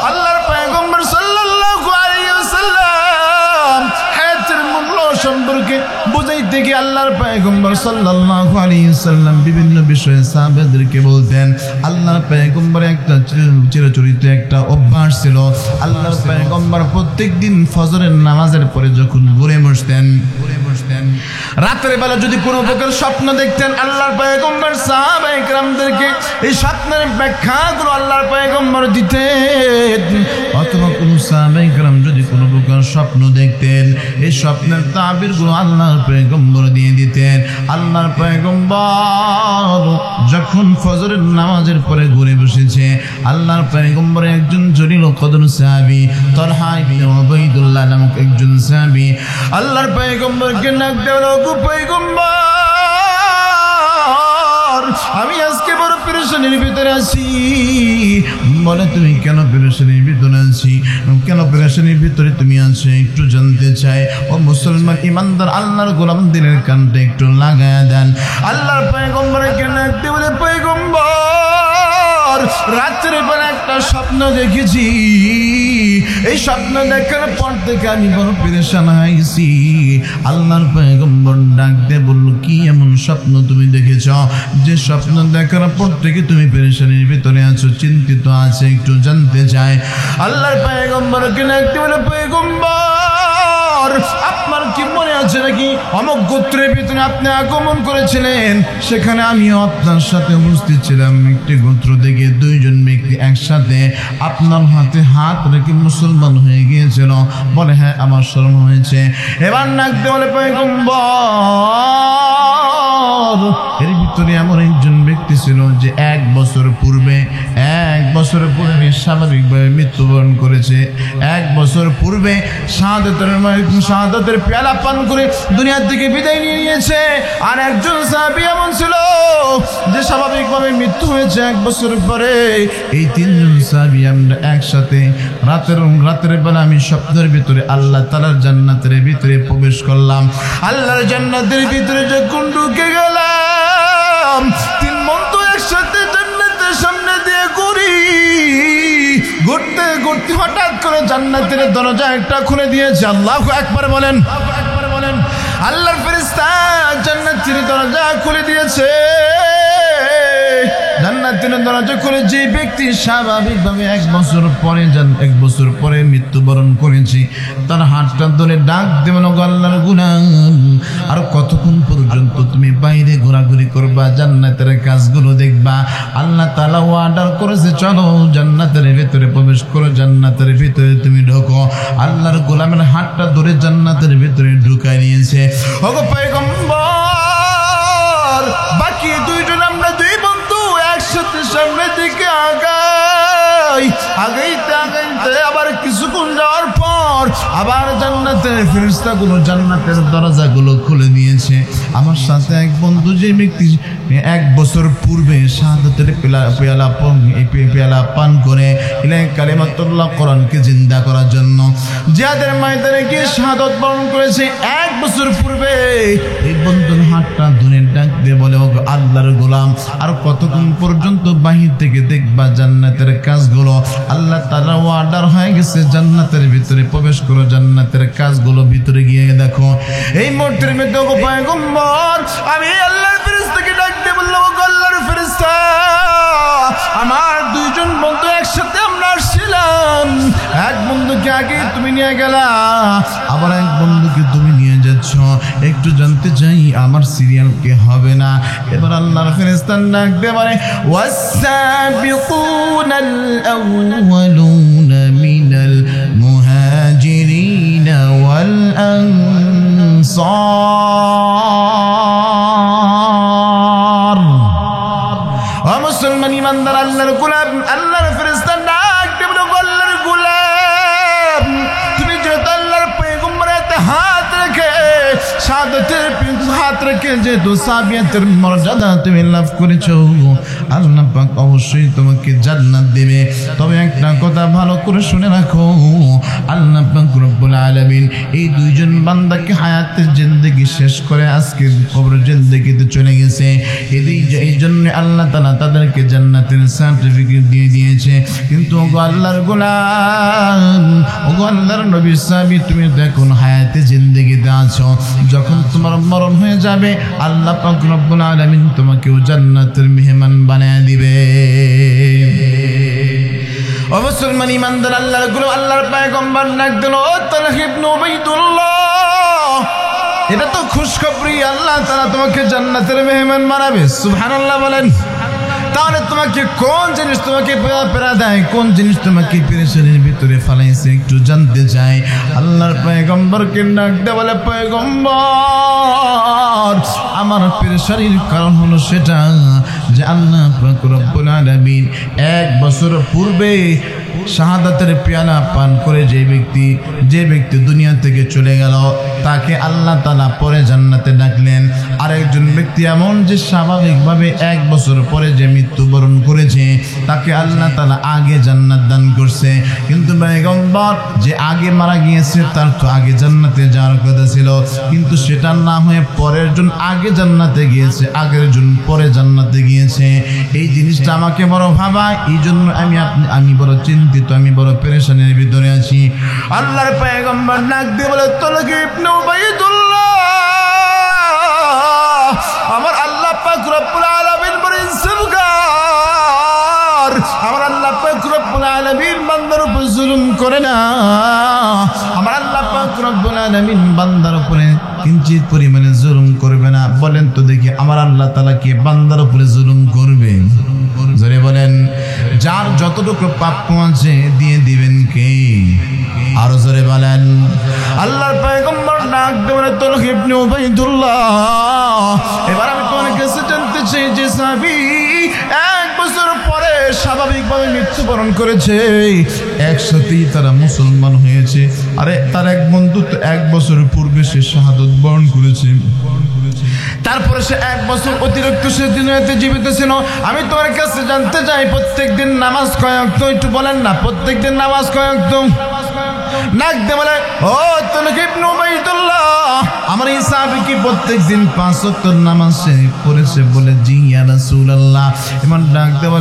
আল্লাহর পয়গম্বর সাল্লাল্লাহু আলাইহি ওয়াসাল্লাম হায়াতের মূল্য সম্পর্কে বুঝাইতে গিয়ে আল্লাহর পয়গম্বর সাল্লাল্লাহু আলাইহি ওয়াসাল্লাম বিভিন্ন বিষয়ে সাহাবাদেরকে বলতেন। আল্লাহর পয়গম্বর একটা চিরাচরিত একটা অভ্যাস ছিল, আল্লাহর পয়গম্বর প্রত্যেকদিন ফজরের নামাজের পরে যখন ঘুরে বসতেন, রাতের বেলা যদি কোনো প্রকার স্বপ্ন দেখতেন, আল্লাহর পয়গম্বর সাহাবায়ে কেরামদেরকে এই স্বপ্নের ব্যাখ্যাগুলো আল্লাহর পয়গম্বর দিতেন। অথবা কোনো সাহাবায়ে কেরাম যদি কোনো প্রকার স্বপ্ন দেখতেন, এই স্বপ্নের তাবিরগুলো আল্লাহর পয়গম্বর দিয়ে দিতেন। আল্লাহর পয়গম্বর যখন ফজরের নামাজের পরে ঘুরে বসেছে, আল্লাহর পয়গম্বর একজন জলিল কদর সাহাবী তালহা ইবনে উবাইদুল্লাহ নামক একজন সাহাবী আল্লাহর পয়গম্বরকে ডাক দেওয়ার, ওগো পয়গম্বর, আমি আজকে বড় পেরেশানির ভিতরে আছি। বলে, তুমি কেন পেরেশানির ভিতরে আছি? কেন পেরেশানির ভিতরে তুমি আছো একটু জানতে চাই। ও মুসলমান ইমানদার আল্লাহর গোলাম, দিনের কানটা একটু লাগায়া দেন। আল্লাহর পয়গম্বরকে ডাক দিয়ে বলে, পয়গম্বর, রাত্রে বেলা একটা স্বপ্ন দেখেছি, এই স্বপ্ন দেখার পর থেকে আমি বড় পেরেশান হয়েছি। আল্লাহর পয়গম্বর ডাক দিয়ে বলল, কি এমন স্বপ্ন তুমি দেখেছ যে স্বপ্ন দেখার পর থেকে তুমি পেরেশানির ভিতরে আছো, চিন্তিত আছে, একটু জানতে চাই। আল্লাহর পয়গম্বরকে ডাক দিয়ে বলে, পয়গম্বর, আপনার কি মনে আছে নাকি অমুক গোত্রের ভিতরে আপনি আগমন করেছিলেন, সেখানে আমিও আপনার সাথে উপস্থিত ছিলাম। একটি গোত্র থেকে 2 জন ব্যক্তি একসাথে আপনার হাতে হাত রেখে মুসলমান হয়ে গিয়েছিল। বলে, হ্যাঁ আমার স্মরণ হয়েছে। এবার ডাকতে বলে, পয়গম্বর, এর ভিতরে এমন একজন ব্যক্তি ছিল যে 1 বছর পূর্বে স্বাভাবিকভাবে মৃত্যুবরণ করেছে। 1 বছর পূর্বে শাহাদাতের পেয়ালা পান করে দুনিয়া থেকে বিদায় নিয়ে নিয়েছে। আর একজন সাহাবী এমন ছিল যে স্বাভাবিকভাবে মৃত্যু হয়েছে 1 বছর পরে। এই 3 জন সাহাবী আমরা একসাথে রাতের বেলা আমি স্বপ্নের ভিতরে আল্লাহ তাআলার জান্নাতের ভিতরে প্রবেশ করলাম। আল্লাহর জান্নাতের ভিতরে যখন ঢুকে গেলাম, 3 বন্ধু একসাথে জান্নাতের সামনে দিয়ে ঘুরতে ঘুরতে হঠাৎ করে জান্নাতের দরজা একটা খুলে দিয়েছে। আল্লাহু আকবার বলেন। আল্লাহর ফেরেশতা জান্নাতের দরজা খুলে দিয়েছে। জান্নাতের দরজা খুলে যে ব্যক্তি স্বাভাবিকভাবে 1 বছর পরে মৃত্যুবরণ করেছে, তার হাতটা ধরে ডাক দেবেন, আল্লাহর গোলাম, আর কতক্ষণ পর্যন্ত তুমি বাইরে ঘোরাঘুরি করবা, জান্নাতের কাজগুলো দেখবা? আল্লাহ তাআলা অর্ডার করেছে, চলো জান্নাতের ভিতরে প্রবেশ করো, জান্নাতের ভিতরে তুমি ঢোকো। আল্লাহর গোলামের হাতটা ধরে জান্নাতের ভিতরে ঢুকাই নিয়েছে। ওগো পয়গম্বর, বাকি 2 জন আমরা 2 বন্ধু একসাথে সামনের দিকে আগাইতে আবার কিছুক্ষণ যাওয়ার পর আবার জান্নাত রহমতের ফেরেশতাগুলো জান্নাতের দরজাগুলো খুলে দিয়েছে। আমার সাথে এক বন্ধু, যে ব্যক্তি 1 বছর পূর্বে শাহাদাতের পেয়ালা পান করে ইলাহি কালিমাতুল্লাহ কোরআনকে জিন্দা করার জন্য জিহাদের ময়দানে গিয়ে শাহাদাত বরণ করেছে 1 বছর পূর্বে, এই বন্ধুর হাতটা ধরে ডাক দিয়ে বলে, ও আল্লাহর গোলাম, আর কতক্ষণ পর্যন্ত বাহির থেকে দেখবা জান্নাতের কাজগুলো? আল্লাহ তাআলা অর্ডার হয়ে গেছে জান্নাতের ভিতরে প্রবেশ করো, জান্নাতের কাজগুলো ভিতরে গিয়ে দেখো। এই মুহূর্তের মধ্যে গো পয়গম্বর, আমি আল্লাহর ফেরেশতাকে ডাক দিয়ে বললাম, ও আল্লাহর ফেরেশতা, আমার 2 জন বন্ধু একসাথে আমরা আসছিলাম, এক বন্ধুকে আগে তুমি নিয়ে গেলা, আবার এক বন্ধুকে তুমি নিয়ে যাচ্ছ, একটু জানতে চাই আমার সিরিয়াল কে হবে না? এবার আল্লাহর ফেরেশতা ডাক দিয়ে বলে, ওয়াস-সাবিকুনাল আউওয়ালুনা মিনাল মুহাজিরিনা ওয়াল আনসার। ও মুসলমান ইমানদার, আল্লাহর গোলাম, আল্লাহর ফেরেশতা ডাক দিয়ে বলে, আল্লাহর গোলাম, তুমি যেহেতু আল্লাহর পয়গম্বরের হাত রেখে শাহাদাতের হাত রেখে যেহেতু সাবিয়াতের মর্যাদা তুমি লাভ করেছো, আল্লাহ পাক অবশ্যই তোমাকে জান্নাত দেবে। তবে একটা কথা ভালো করে শুনে রাখো, আল্লাহ পাক রব্বুল আলামিন এই 2 জন বান্দাকে হায়াতের জিন্দেগি শেষ করে আজকে কবরের জিন্দেগিতে চলে গেছে, এই জন্য আল্লাহ তাআলা তাদেরকে জান্নাতের সার্টিফিকেট দিয়ে দিয়েছে। কিন্তু ওগো আল্লাহর গোলাম, ওগো আল্লাহর নবী সাহাবী, তুমি দেখুন হায়াতে জিন্দেগিতে আছো, যখন তোমার মরণ হয়ে যাবে আল্লাহ পাক রব্বুল আলামিন তোমাকেও জান্নাতের মেহমান বানায় দিবে। ও মুসলমান ইমানদার, আল্লাহর গোলাম, আল্লাহর পয়গম্বর ডাক দিল, ও তালহা ইবনে উবাইদুল্লাহ, এটা তো খুশখবরি, আল্লাহ তাআলা তোমাকে জান্নাতের মেহমান বানাবে। সুবহানাল্লাহ বলেন। তাহলে তোমাকে কোন জিনিস তোমাকে পেরা দেয়, কোন জিনিস তোমাকে পেরেশানির ভিতরে ফেলাইছে একটু জানতে চাই। আল্লাহর পয়গম্বরকে ডাক দিয়ে বলে, পয়গম্বর, আমার পেরেশানির কারণ হলো সেটা যে আল্লাহ পাক রব্বুল আলামিন 1 বছর পূর্বে শাহাদাতের পেয়ালা পান করে যে ব্যক্তি দুনিয়া থেকে চলে গেল, তাকে আল্লাহ তাআলা পরে জান্নাতে ডাকলেন। আরেকজন ব্যক্তি এমন যে স্বাভাবিকভাবে 1 বছর পরে যে মৃত্যুবরণ করেছে, তাকে আল্লাহ তাআলা আগে জান্নাত দান করছে। কিন্তু পয়গম্বর যে আগে মারা গিয়েছে, তার তো আগে জান্নাতে যাওয়ার কথা ছিল, কিন্তু সেটা না হয়ে পরের জন আগে জান্নাতে গিয়েছে, আগের জন পরে জান্নাতে গিয়েছে। এই জিনিসটা আমাকে বড় ভাবায়, এই জন্য আমি বড় চিন্তিত, আমি বড় পেরেশানির ভিতরে আছি। আল্লাহর পয়গম্বর ডাক দিয়ে বলে, তালহা ইবনে উবাইদুল্লাহ, আমার আল্লাহ পাক রব্বুল আলামিন বড় ইনসাফগার, আমার আল্লাহ পাক রব্বুল আলামিন বান্দার উপর জুলুম করে না, আমার আল্লাহ পাক রব্বুল আলামিন বান্দার উপরে কিঞ্চিত পরিমাণে জুলুম করবে না। বলেন তো দেখি, আমার আল্লাহ তাআলা কি বান্দার উপরে জুলুম করবে? জোরে বলেন। যার যতটুকু প্রাপ্য আছে দিয়ে দিবেন কে? আরো জোরে বলেন। আল্লাহর পয়গম্বর ডাক দিয়ে বলে, তালহা ইবনে উবাইদুল্লাহ, এবার আমি তোমার কাছে জানতে চাই যে সাহাবী 1 বছর পরে স্বাভাবিকভাবে মৃত্যুবরণ করেছে, একসাথেই তারা মুসলমান হয়েছে, আরে তার এক বন্ধু তো 1 বছর পূর্বে সে শাহাদাত বরণ করেছে, তারপরে সে 1 বছর অতিরিক্ত সে দুনিয়াতে জীবিত ছিল। আমি তোমার কাছে জানতে চাই, প্রত্যেকদিন নামাজ কয় ওয়াক্ত? একটু বলেন না, প্রত্যেকদিন নামাজ কয় ওয়াক্ত? নাক দিয়ে বলে, ও তালহা ইবনে উবাইদুল্লাহ, আমার এই সাহাবী কি প্রত্যেকদিন 5 ওয়াক্ত নামাজ সে পড়েছে? বলে, জি ইয়া রাসূলুল্লাহ। এমন ডাক দিয়ে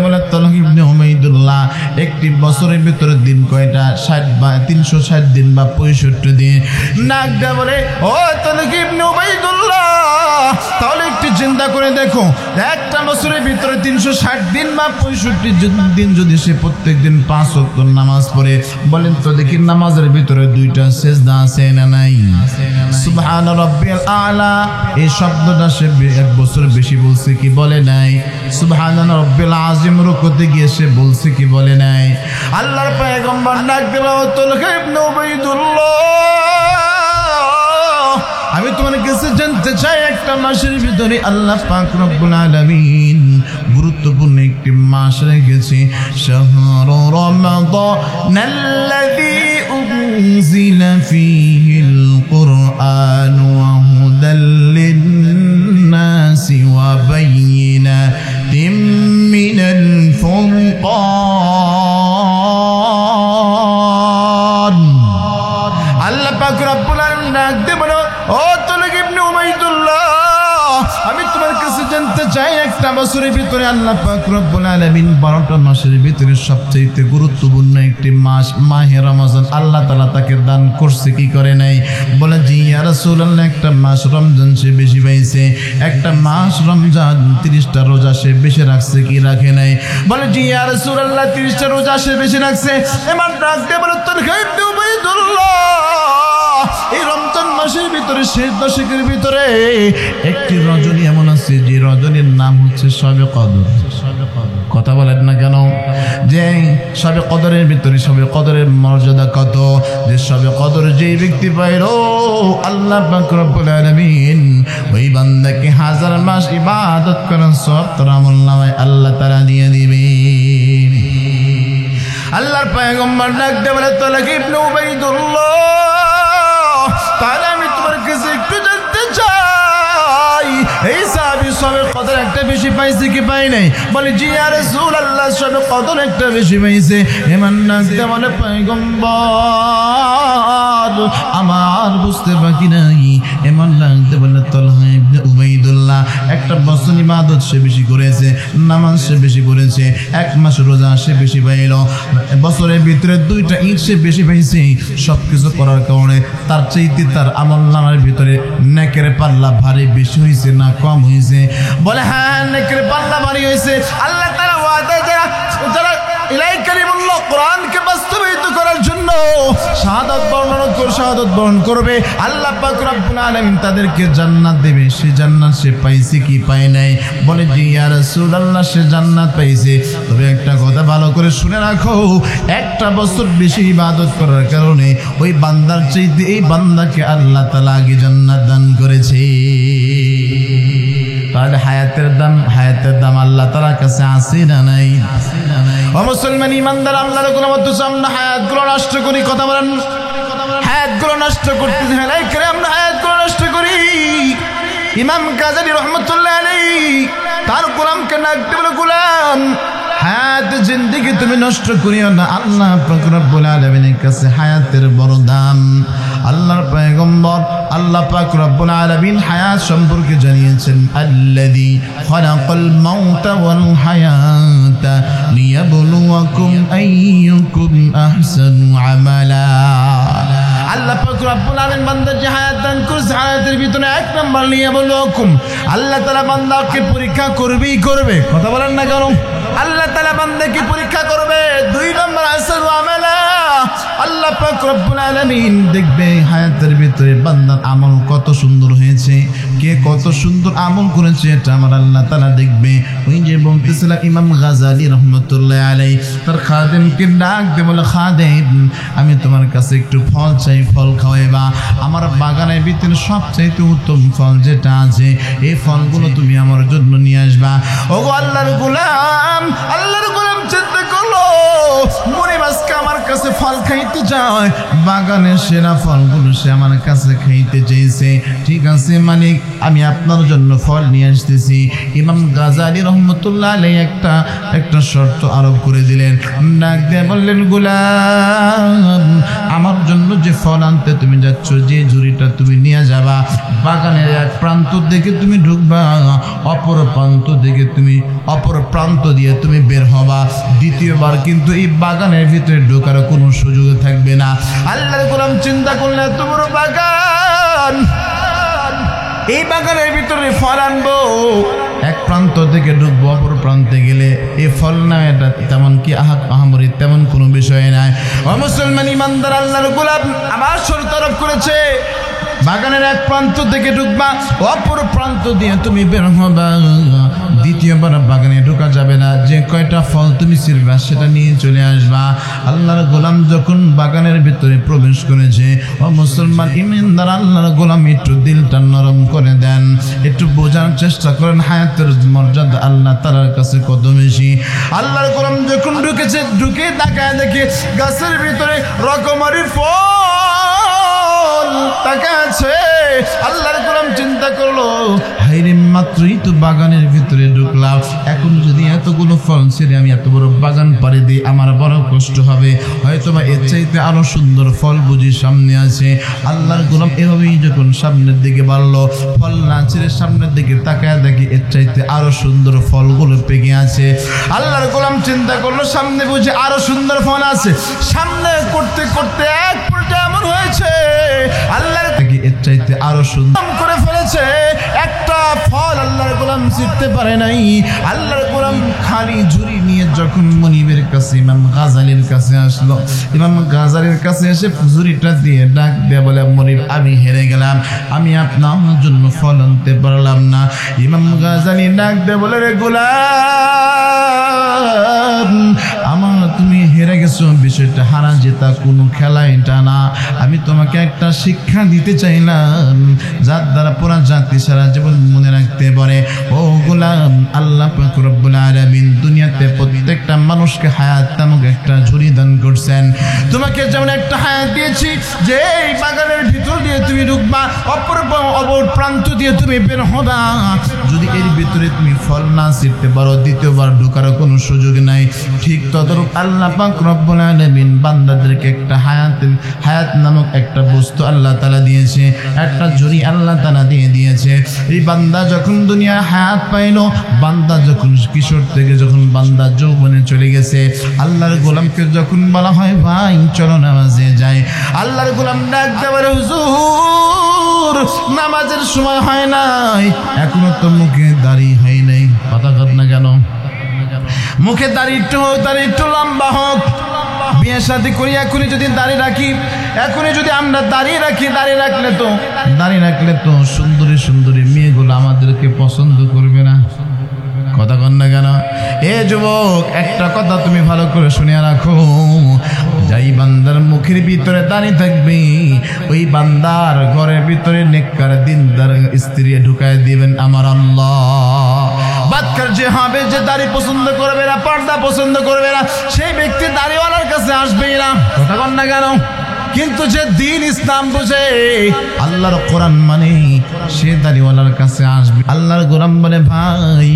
বলে, তালহা ইবনে উবাইদুল্লাহ, একটি বছরের ভিতরে দিন কয়টা? 60 বা 360 দিন বা 65 দিন। নাক দিয়ে বলে, ও তালহা ইবনে উবাইদুল্লাহ, তাহলে একটু চিন্তা করে দেখো, একটা বছরের ভিতরে 360 দিন বা 65 দিন যদি সে প্রত্যেকদিন 5 ওয়াক্ত নামাজ পড়ে, বলেন তো দেখি নামাজের ভিতরে 2টা সিজদা আছে না নাই? সুবহান রাব্বিয়াল আলা, এই শব্দটা সে 1 বছর বেশি বলছে কি বলে নাই? সুবহান রাব্বিল আযীম রুকুতে গিয়ে সে বলছে কি বলে নাই? আল্লাহর পয়গম্বর ডাক দিল, তালহা ইবনে উবাইদুল্লাহ, আমি তোমার কাছে জানতে চাই, একটা মাসের ভিতরে আল্লাহ পাক রব্বুল আলামিন গুরুত্বপূর্ণ একটি মাস রেখেছে, শাহরু রমাদানাল্লাযী أنزل فيه القرآن وهدى للناس وبينات من الفرقان আল্লাহ পাক রব্বুল আলামিন ডাক দিয়ে বলো, ও তালক ইবনে উবাইদুল্লাহ, আমি তোমার কাছে জানতে চাই একটা বছরের ভিতরে আল্লাহ পাক রব্বুল আলামিন 12টা মাসের ভিতরে সবচেয়ে গুরুত্বপূর্ণ একটি মাস মাহে রমজান আল্লাহ তাআলা তাকে দান করছে কি করে নাই? বলে জি ইয়া রাসূলুল্লাহ, একটা মাস রমজান সে বেশি পাইছে, একটা মাস রমজান 30টা রোজা সে বেশি রাখছে কি রাখে নাই? বলে জি ইয়া রাসূলুল্লাহ, 30টা রোজা সে বেশি রাখছে। এবার ডাক দিয়ে বলে, তালক ইবনে উবাইদুল্লাহ, এই রমজান মাসের ভিতরে শেষ দশকের ভিতরে একটি রজনী এমন আছে যে রজনীর নাম হচ্ছে শবে কদর। কথা বলেন না কেন? যে শবে কদরের ভিতরে শবে কদরের মর্যাদা কত, যে শবে কদর যে ব্যক্তি পাইল আল্লাহ পাক রব্বুল আলামিন ওই বান্দাকে 1000 মাস ইবাদত করার সওয়াব তার আমলনামায় আল্লাহ তাআলা দিয়ে দিবে। আল্লাহর পয়গম্বর ডাক দিয়ে বলে, তালক ইবনে উবাইদুল্লাহ, তাহলে আমি তোমার কাছে একটু জানতে চাই, এই সাহাবী শবে কদর একটা বেশি পাইছে কি পাই নাই? বলে জি ইয়া রাসূলুল্লাহ, শবে কদর একটা বেশি পাইছে। এমন ডাক দিয়ে বলে, পয়গম্বর আমার বুঝতে বাকি নাই। এমন ডাক দিয়ে বলে, তালক ইবনে উবাইদুল্লাহ, একটা বছর ইবাদত সে বেশি করেছে, নামাজ সে বেশি পড়েছে, 1 মাস রোজা সে বেশি পাইল, বছরের ভিতরে 2টা ঈদ সে বেশি পাইছে। সবকিছু করার কারণে তার চাইতে তার আমলনামার ভিতরে নেকের পাল্লা ভারী বেশি হয়েছে না কম হয়েছে? বলে হ্যাঁ, নেকের পাল্লা ভারী হয়েছে। আল্লাহ তাআলা ওয়াদা যারা ইলাই কারিমুল্লাহ কোরআনকে বাস্তবায়িত করার জন্য শাহাদাত বরণ করবে, আল্লাহ পাক রব্বুল আলামিন তাদেরকে জান্নাত দেবে। সে জান্নাত সে পাইছে কি পায় নাই? বলে জি ইয়া রাসূলুল্লাহ, সে জান্নাত পাইছে। তবে একটা কথা ভালো করে শুনে রাখো, একটা বছর বেশি ইবাদত করার কারণে ওই বান্দার চাইতে এই বান্দাকে আল্লাহ তাআলা আগে জান্নাত দান করেছে। তাহলে হায়াতের দাম আল্লাহ তাআলার কাছে আছে না নাই? ও মুসলমান ইমানদার, আল্লাহর গোলামত আমরা হায়াতগুলো নষ্ট করি। কথা বলেন, হায়াতগুলো নষ্ট করতে আমরা হায়াতগুলো নষ্ট করি। ইমাম গাজালি রহমতুল্লাহ আলাইহি তার গোলামকে ডাক দিয়ে বলে, গোলাম হায়াত জিন্দেগি তুমি নষ্ট করিও না, আল্লাহ পাক রব্বুল আলামিনের কাছে হায়াতের বড় দাম। আল্লাহর পয়গম্বর আল্লাহ পাক রব্বুল আলামিন হায়াত সম্পর্কে জানিয়েছেন, আল্লাযী খালাকাল মাউতা ওয়াল হায়াতা লিয়াবলুয়াকুম আইয়ুকুম আহসানু আমালা। আল্লাহ পাক রব্বুল আলামিন বান্দার যে হায়াত দান করেছে, হায়াতের ভিতরে 1 নম্বর লিয়াবলুয়াকুম, আল্লাহ তাআলা বান্দাকে পরীক্ষা করবেই করবে। কথা বলেন না কেন? আল্লাহ তাআলা বান্দাকে পরীক্ষা করবে। 2 নম্বর আহসানু আমালা, আল্লাহ পাক রব্বুল আলামিন দেখবে হায়াতের ভিতরে বান্দার আমল কত সুন্দর হয়েছে, কে কত সুন্দর আমল করেছে, এটা আমার আল্লাহ তাআলা দেখবে। ওই যে বলতেছিলাম ইমাম গাজালি রহমতুল্লাহ আলাইহি তার খাদেমকে ডাক দিয়ে বলে, খাদেম আমি তোমার কাছে একটু ফল চাই, ফল খাওয়াইবা। আমার বাগানের ভিতরে সবচাইতে উত্তম ফল যেটা আছে এই ফলগুলো তুমি আমার জন্য নিয়ে আসবা। ওগো আল্লাহর গোলাম, আল্লাহর গোলাম চিন্তা করলো, মনে আজকে আমার কাছে ফল খাইতে চায়, বাগানের সেরা ফলগুলো সে আমার কাছে খাইতে চাইছে। ঠিক আছে মালিক, আমি আপনার জন্য ফল নিয়ে আসতেছি। ইমাম গাজালি রহমতুল্লাহ আলাইহি একটা শর্ত আরোপ করে দিলেন। ডাক দিয়ে বললেন, গোলাম আমার জন্য যে ফল আনতে তুমি যাচ্ছ, যে ঝুড়িটা তুমি নিয়ে যাবা, বাগানের এক প্রান্ত থেকে তুমি ঢুকবা, অপর প্রান্ত দিয়ে তুমি বের হবা। দ্বিতীয়বার কিন্তু এই বাগানের ভিতরে ঢোকার কোনো সুযোগ থাকবে না। আল্লাহর গোলাম চিন্তা করলে, এত বড় বাগান, এই বাগানের ভিতরে ফল আনবো, এক প্রান্ত থেকে ঢুকবো, অপর প্রান্তে গেলে এই ফল না, এটা তেমন কি আহামরি তেমন কোনো বিষয় নাই। ও মুসলমান ইমানদার, আল্লাহর গোলাম আবার শর্ত আরোপ করেছে, বাগানের এক প্রান্ত থেকে ঢুকবা, অপর প্রান্ত দিয়ে তুমি বের হবা। দ্বিতীয়বার বাগানে ঢোকা যাবে না, যে কয়টা ফল তুমি ছিঁড়বা সেটা নিয়ে চলে আসবা। আল্লাহর গোলাম যখন বাগানের ভিতরে প্রবেশ করেছে, ও মুসলমান ইমানদার আল্লাহর গোলাম একটু দিলটা নরম করে দেন, একটু বোঝার চেষ্টা করেন হায়াতের মর্যাদা আল্লাহ তাআলার কাছে কত বেশি। আল্লাহর গোলাম যখন ঢুকেছে, ঢুকে তাকায় দেখে গাছের ভিতরে রকমারি ফল তাকাচ্ছে। আল্লাহর গোলাম চিন্তা করলো, হায়রে মাত্রই তো বাগানের ভিতরে ঢুকলাম, এখন যদি এতগুলো ফল ছেড়ে আমি এত বড় বাগান পাড়ি দিই আমার বড় কষ্ট হবে, হয়তো বা এর চাইতে আরো সুন্দর ফল বুঝি সামনে আছে। আল্লাহর গোলাম এভাবেই যখন সামনের দিকে বাড়লো, ফল না ছেড়ে সামনের দিকে তাকায় দেখি এর চাইতে আরো সুন্দর ফলগুলো পেকে আছে। আল্লাহর গোলাম চিন্তা করলো, সামনে বুঝে আরো সুন্দর ফল আছে। সামনে করতে করতে এক পর্যায়ে এমন হয়েছে আল্লাহর এর চাইতে আরো সুন্দর করে ফেলেছে, একটা ফল আল্লাহর গোলাম ছিঁড়তে পারে নাই। আল্লাহর গোলাম খালি ঝুড়ি নিয়ে যখন মনিবের কাছে ইমাম গাজালির কাছে আসলো, ইমাম গাজালির কাছে এসে ঝুড়িটা দিয়ে ডাক দিয়ে বলে, মনিব আমি হেরে গেলাম, আমি আপনার জন্য ফল আনতে পারলাম না। ইমাম গাজালি ডাক দিয়ে বলে, রে গোলাম আমার তুমি হেরে গেছো, বিষয়টা হারা জেতা কোনো খেলা এটা না। আমি তোমাকে একটা শিক্ষা দিতে চাইলাম যার দ্বারা পুরা জাতি সারা জীবন মনে রাখতে পারে। ও গোলাম, আল্লাহ পাক রব্বুল আলামিন দুনিয়াতে প্রত্যেকটা মানুষকে হায়াত নামক একটা ঝুড়ি দান করছেন। তোমাকে যেমন একটা হায়াত দিয়েছি যে এই বাগানের ভিতর দিয়ে তুমি ঢুকবা, অপর প্রান্ত দিয়ে তুমি বের হবা, যদি এর ভিতরে তুমি ফল না ছিঁড়তে পারো দ্বিতীয়বার ঢোকার কোনো সুযোগ নাই। ঠিক তদরূপ আল্লাহ পাক রব্বুল আলামিন বান্দাদেরকে একটা হায়াত নামক একটা বস্তু আল্লাহ তাআলা দিয়েছে, একটা ঝুড়ি আল্লাহ তাআলা দিয়ে দিয়েছে। এই বান্দা যখন দুনিয়া হায়াত পাইলো, বান্দা যখন কিশোর থেকে যখন বান্দা যৌবনে চলে গেছে, আল্লাহর গোলামকে যখন বলা হয় ভাই চলো নামাজে যাই, আল্লাহর গোলাম ডাক দিয়ে বলে, হুজুর নামাজের সময় হয় নাই, এখনো তো মুখে দাড়ি হয় নাই। কথা কর না কেন? মুখে দাড়ি একটু লম্বা হোক, বিয়ে শাদী করি এখনই যদি দাড়ি রাখি, এখনই যদি আমরা দাঁড়িয়ে রাখি, দাঁড়িয়ে রাখলে তো সুন্দরী সুন্দরী মেয়েগুলো আমাদেরকে পছন্দ করবে না। কথা কন না কেন? এ যুবক, একটা কথা তুমি ভালো করে শুনে রাখো, যাই বান্দার মুখের ভিতরে দাঁড়িয়ে থাকবে ওই বান্দার ঘরের ভিতরে নেককার দিনদার স্ত্রী ঢুকায় দিবেন আমার আল্লাহ। বাদকার যে হবে, যে দাড়ি পছন্দ করবে না, পর্দা পছন্দ করবে না, সেই ব্যক্তি দাড়িওয়ালার কাছে আসবেই না। কথা কন না কেন? কিন্তু যে দ্বীন ইসলাম বুঝে, আল্লাহর কোরআন মানে, সে দাড়িওয়ালার কাছে আসবে। আল্লাহর গোলাম বলে, ভাই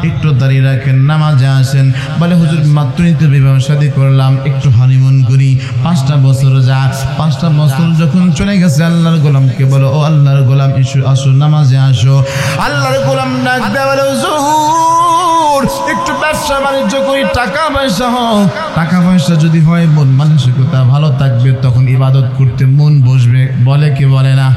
একটু দাঁড়িয়ে রাখেন, নামাজে আসেন। বলে, হুজুর মাত্রই তো বিবাহ শাদী করলাম, একটু হানিমুন করি। 5টা বছর যা, 5টা বছর যখন চলে গেছে, আল্লাহর গোলামকে বলো, ও আল্লাহর গোলাম আসো নামাজে আসো। আল্লাহর গোলাম ডাক দেয় বলে, হুজুর একটু ব্যবসা বাণিজ্য করি, টাকা পয়সা হোক। টাকা পয়সা যদি হয়, মন মানসিকতা ভালো থাকবে, তখন ইবাদত করতে মন বসবে। বলে কি বলে না?